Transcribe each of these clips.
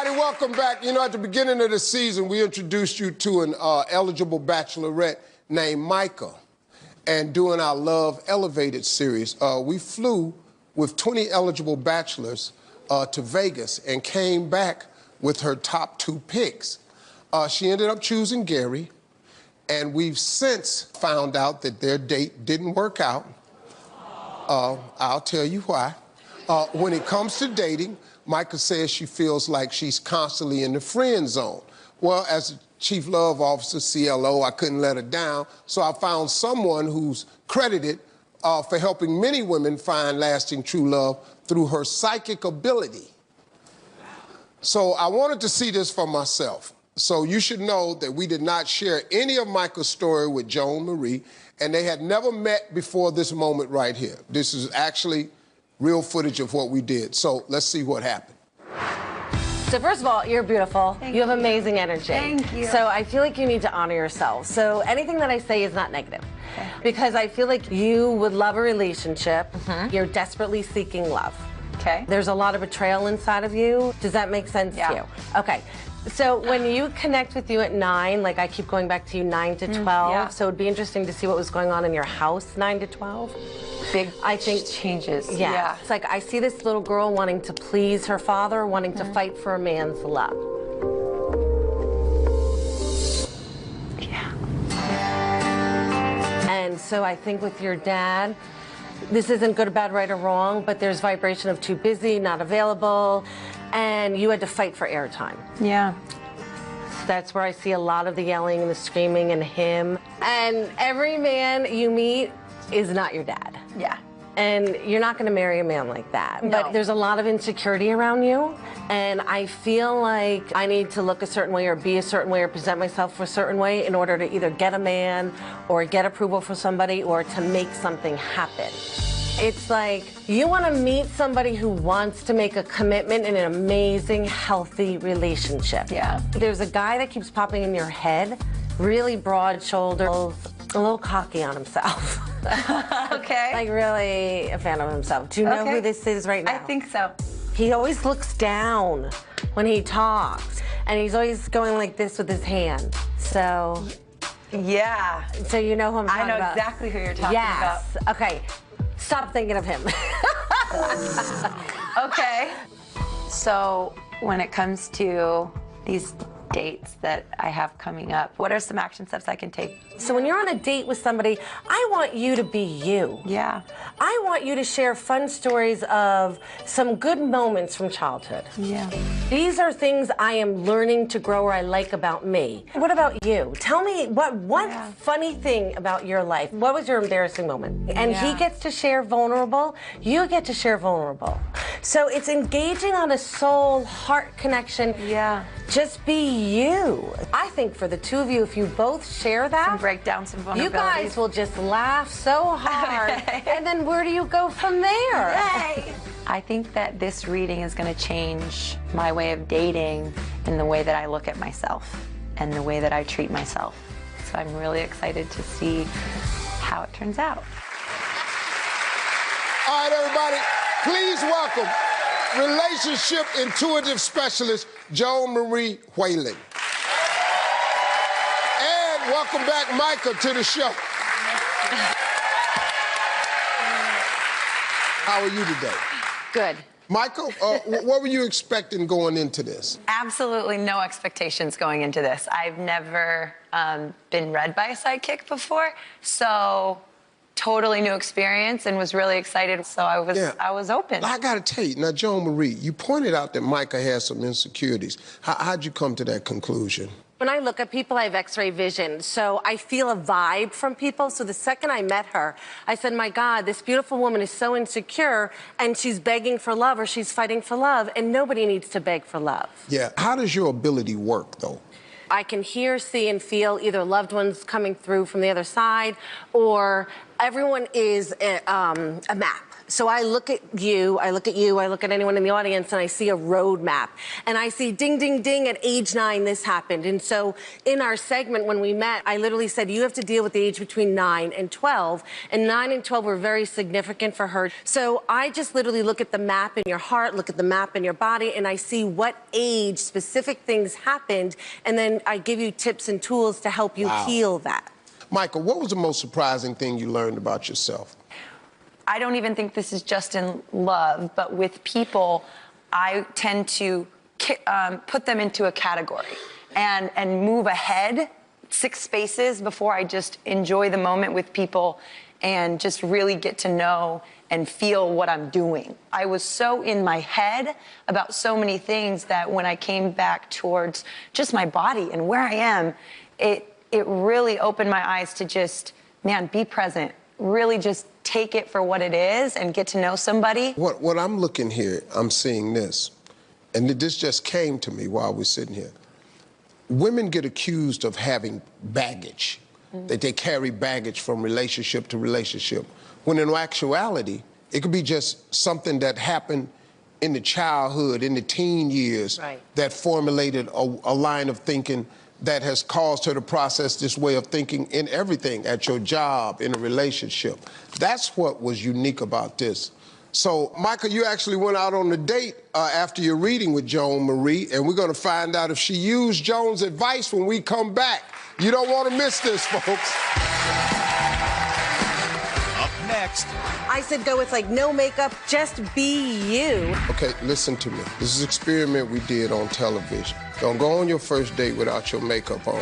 everybody, welcome back. You know, at the beginning of the season, we introduced you to an eligible bachelorette named Micah. And doing our Love Elevated series, we flew with 20 eligible bachelors to Vegas and came back with her top 2 picks. She ended up choosing Gary, and we've since found out that their date didn't work out. I'll tell you why. When it comes to dating, Micah says she feels like she's constantly in the friend zone. Well, as a Chief Love Officer, CLO, I couldn't let her down, so I found someone who's credited for helping many women find lasting true love through her psychic ability. So I wanted to see this for myself. So you should know that we did not share any of Micah's story with Joan Marie, and they had never met before this moment right here. This is actually real footage of what we did. So let's see what happened. So first of all, you're beautiful. You have amazing energy. Thank you. So I feel like you need to honor yourself. So anything that I say is not negative. Okay. Because I feel like you would love a relationship. You're desperately seeking love. Okay. There's a lot of betrayal inside of you. Does that make sense to you? Okay. So when you connect with you at 9, like I keep going back to you 9 to 12, so it'd be interesting to see what was going on in your house 9 to 12. Big, I think, changes. Yeah. It's like I see this little girl wanting to please her father, wanting to fight for a man's love. Yeah. And so I think with your dad, this isn't good, bad, right, or wrong, but there's vibration of too busy, not available, and you had to fight for airtime. Yeah. That's where I see a lot of the yelling and the screaming and him. And every man you meet is not your dad. Yeah. And you're not going to marry a man like that. No. But there's a lot of insecurity around you, and I feel like I need to look a certain way or be a certain way or present myself a certain way in order to either get a man or get approval from somebody or to make something happen. It's like you want to meet somebody who wants to make a commitment in an amazing, healthy relationship. Yeah. There's a guy that keeps popping in your head, really broad shoulders, a little cocky on himself. Okay. Like really a fan of himself. Do you know who this is right now? I think so. He always looks down when he talks, and he's always going like this with his hand. So, Yeah. so you know who I'm talking about. I know exactly who you're talking about. Yes. Okay. Stop thinking of him. Okay. So when it comes to these dates that I have coming up, what are some action steps I can take? So when you're on a date with somebody, I want you to be you. Yeah. I want you to share fun stories of some good moments from childhood. Yeah. These are things I am learning to grow or I like about me. What about you? Tell me what funny thing about your life. What was your embarrassing moment? And he gets to share vulnerable, you get to share vulnerable. So it's engaging on a soul, heart connection. Yeah. Just be you. I think for the two of you, if you both share that, Break down some vulnerabilities. you guys will just laugh so hard. And then where do you go from there? Yay. I think that this reading is going to change my way of dating and the way that I look at myself and the way that I treat myself. So I'm really excited to see how it turns out. All right, everybody, please welcome relationship intuitive specialist Joan Marie Whalen. And welcome back Micah to the show. How are you today? Good. Michael, what were you expecting going into this? Absolutely no expectations going into this. I've never been read by a sidekick before, so totally new experience and was really excited. So I was open. I gotta tell you, now Joan Marie, you pointed out that Micah has some insecurities. How'd you come to that conclusion? When I look at people, I have X-ray vision, so I feel a vibe from people. So the second I met her, I said, my God, this beautiful woman is so insecure, and she's begging for love or she's fighting for love, and nobody needs to beg for love. Yeah, how does your ability work, though? I can hear, see, and feel either loved ones coming through from the other side, or everyone is a map. So I look at you, I look at you, I look at anyone in the audience, and I see a roadmap. And I see ding, ding, ding, at age 9, this happened. And so in our segment when we met, I literally said, you have to deal with the age between 9 and 12. And 9 and 12 were very significant for her. So I just literally look at the map in your heart, look at the map in your body, and I see what age specific things happened. And then I give you tips and tools to help you heal that. Michael, what was the most surprising thing you learned about yourself? I don't even think this is just in love, but with people, I tend to put them into a category and move ahead 6 spaces before I just enjoy the moment with people and just really get to know and feel what I'm doing. I was so in my head about so many things that when I came back towards just my body and where I am, it really opened my eyes to just, man, be present. Really just take it for what it is and get to know somebody. What I'm looking here, I'm seeing this, and this just came to me while we're sitting here. Women get accused of having baggage, that they carry baggage from relationship to relationship, when in actuality, it could be just something that happened in the childhood, in the teen years, that formulated a line of thinking that has caused her to process this way of thinking in everything, at your job, in a relationship. That's what was unique about this. So, Michael, you actually went out on a date after your reading with Joan Marie, and we're gonna find out if she used Joan's advice when we come back. You don't wanna miss this, folks. Up next. I said go with like no makeup, just be you. Okay, listen to me. This is an experiment we did on television. Don't go on your first date without your makeup on. All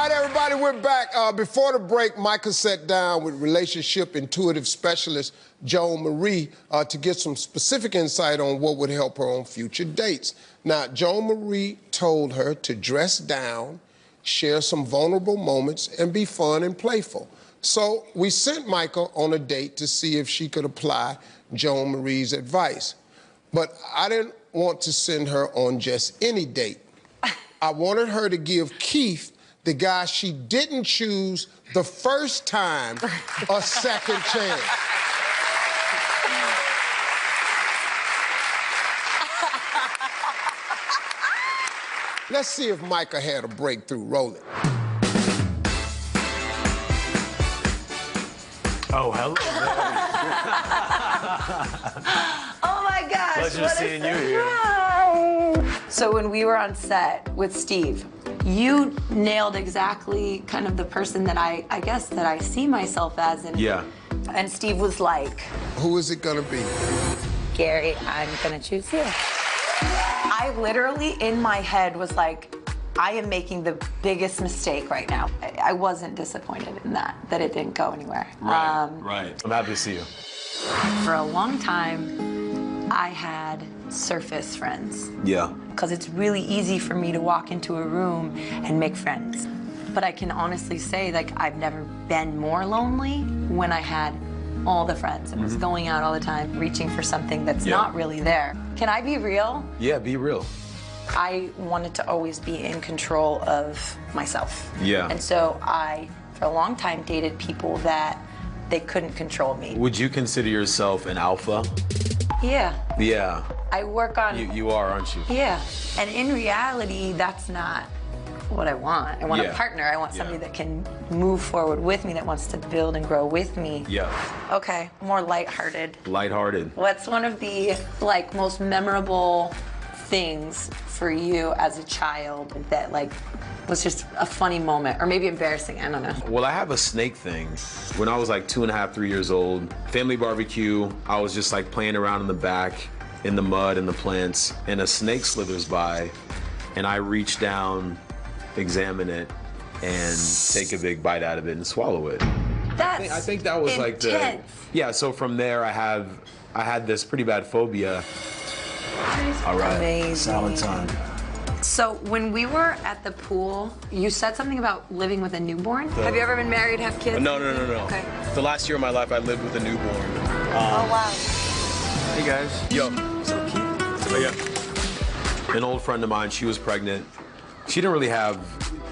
right, everybody, we're back. Before the break, Micah sat down with relationship intuitive specialist Joan Marie to get some specific insight on what would help her on future dates. Now, Joan Marie told her to dress down, share some vulnerable moments, and be fun and playful. So we sent Micah on a date to see if she could apply Joan Marie's advice. But I didn't want to send her on just any date. I wanted her to give Keith, the guy she didn't choose the first time, a second chance. Let's see if Micah had a breakthrough. Roll it. Oh, hello. Oh my gosh. Pleasure seeing you here. So when we were on set with Steve, you nailed exactly kind of the person that I guess that I see myself as. And Steve was like, who is it gonna be? Gary, I'm gonna choose you. I literally, in my head, was like, I am making the biggest mistake right now. I wasn't disappointed in that it didn't go anywhere. Right. I'm happy to see you. For a long time, I had surface friends. Yeah. Because it's really easy for me to walk into a room and make friends. But I can honestly say, like, I've never been more lonely when I had all the friends and was going out all the time, reaching for something that's not really there. Can I be real? Yeah, be real. I wanted to always be in control of myself. Yeah. And so I, for a long time, dated people that they couldn't control me. Would you consider yourself an alpha? Yeah. Yeah. I work on... You are, aren't you? Yeah. And in reality, that's not what I want. I want a partner. I want somebody that can move forward with me, that wants to build and grow with me. Yeah. Okay, more lighthearted. Lighthearted. What's one of the, like, most memorable things for you as a child that, like, was just a funny moment, or maybe embarrassing, I don't know. Well, I have a snake thing. When I was like 2.5, 3 years old, family barbecue, I was just like playing around in the back, in the mud and the plants, and a snake slithers by, and I reach down, examine it, and take a big bite out of it and swallow it. That's I think that was intense. Like yeah, so from there I had this pretty bad phobia. All right, amazing. salad time. So when we were at the pool, you said something about living with a newborn. Have you ever been married, have kids? No. Okay. The last year of my life, I lived with a newborn. Oh, wow. Hey, guys. Yo. What's up, Keith? Oh, yeah. An old friend of mine, she was pregnant. She didn't really have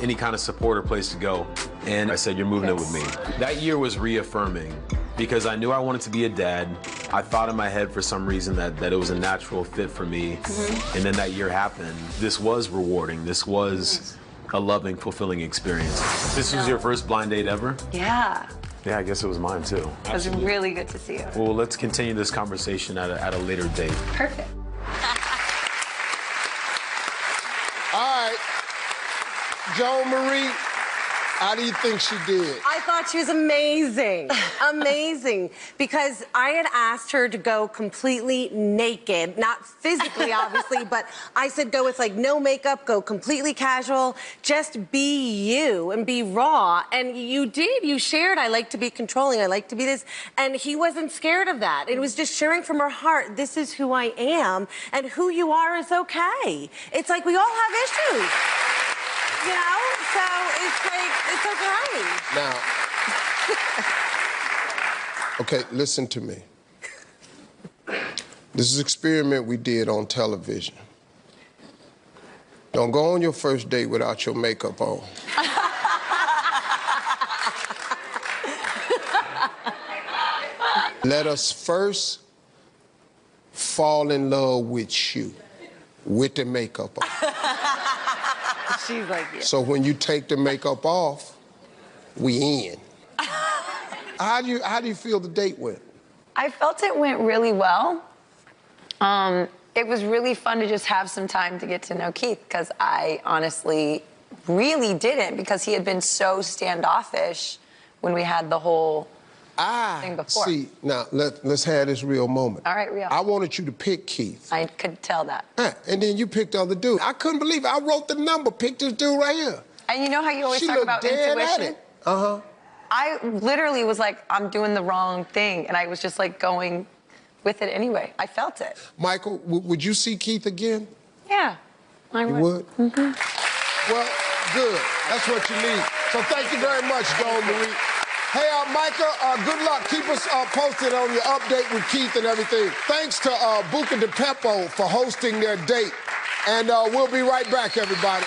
any kind of support or place to go. And I said, you're moving in with me. That year was reaffirming because I knew I wanted to be a dad. I thought in my head for some reason that it was a natural fit for me. And then that year happened. This was rewarding. This was a loving, fulfilling experience. This was your first blind date ever? Yeah. Yeah, I guess it was mine too. It was really good to see you. Well, let's continue this conversation at a later date. Perfect. All right. Joan Marie, how do you think she did? I thought she was amazing. Amazing. Because I had asked her to go completely naked, not physically, obviously, but I said go with like no makeup, go completely casual, just be you and be raw. And you did. You shared, I like to be controlling, I like to be this. And he wasn't scared of that. It was just sharing from her heart, this is who I am, and who you are is okay. It's like we all have issues. You know, so it's like, it's okay. Now, okay, listen to me. This is an experiment we did on television. Don't go on your first date without your makeup on. Let us first fall in love with you, with the makeup on. She's like, yeah. So when you take the makeup off, we in. How do you feel the date went? I felt it went really well. It was really fun to just have some time to get to know Keith because I honestly really didn't because he had been so standoffish when we had the whole thing before. See, now let's have this real moment. All right, real. I wanted you to pick Keith. I could tell that. And then you picked the other dude. I couldn't believe it. I wrote the number, picked this dude right here. And you know how you always She talk looked about dead intuition? at it. Uh-huh. I literally was like, I'm doing the wrong thing. And I was just like going with it anyway. I felt it. Michael, would you see Keith again? Yeah, I You would. would? Well, good. That's what you need. So thank you very much, Joan Marie. Hey, Micah, good luck. Keep us posted on your update with Keith and everything. Thanks to Buca de Pepo for hosting their date. And we'll be right back, everybody.